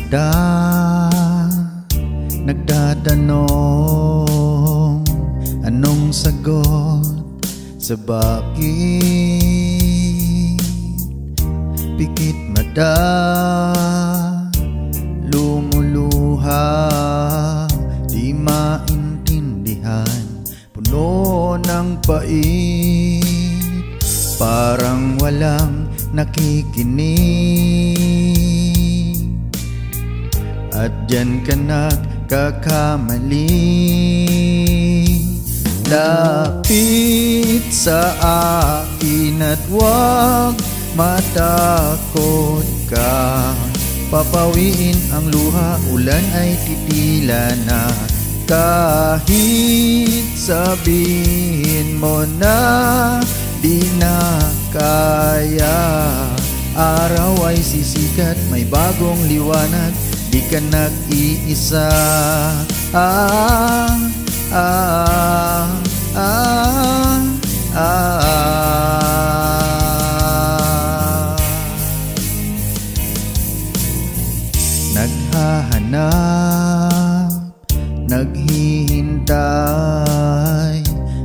mata, nagtatanong anong sagot sa bakit. Pikit mata, lumuluha, di maintindihan, puno ng pait, parang walang nakikinig. At dyan ka nagkakamali. Lapit sa akin at wag matakot ka. Papawiin ang luha, ulan ay titila na. Kahit sabihin mo na di na kaya, araw ay sisikat, may bagong liwanag, di ka nag-iisa. Naghahanap, naghihintay,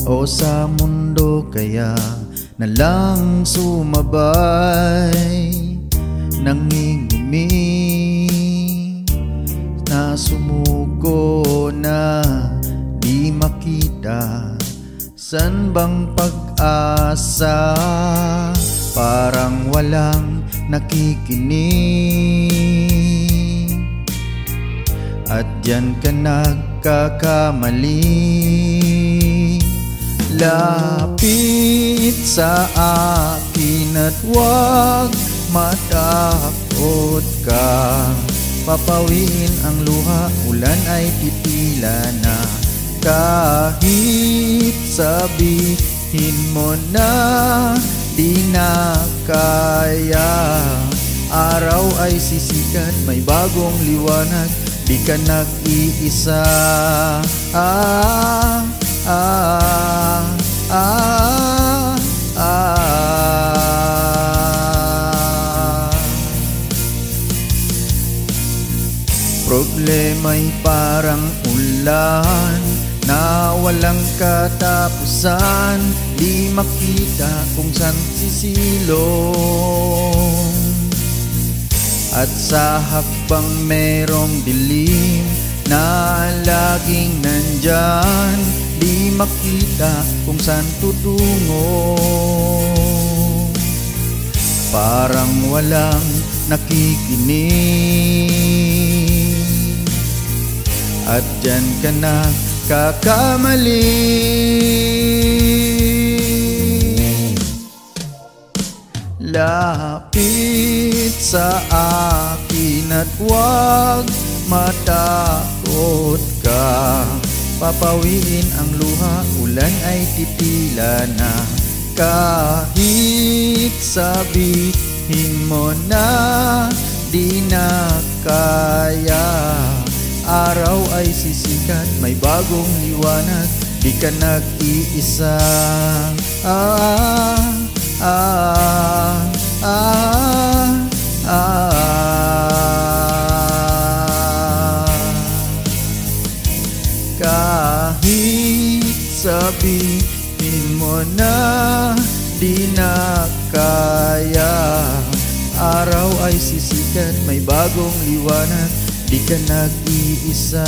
o sa mundo kaya na lang sumabay. Nangingimi na sumuko na di makita, san bang pag-asa? Parang walang nakikinig. At dyan ka nagkakamali. Lapit sa akin at wag matakot ka. Papawiin ang luha, ulan ay titila na. Kahit sabihin mo na di na kaya, araw ay sisikat, may bagong liwanag, di ka nag-iisa. Problema'y parang ulan na walang katapusan, di makita kung saan sisilong. At sa hakbang merong dilim na laging nandyan, di makita kung saan tutungo. Parang walang nakikinig. At dyan ka nagkakamali. Lapit sa akin at wag matakot ka. Papawiin ang luha, ulan ay titila na. Kahit sabihin mo na di na kaya, araw ay sisikat, may bagong liwanag, di ka nag-iisa. Kahit sabihin mo na di na kaya, araw ay sisikat, may bagong liwanag, di ka nag-iisa.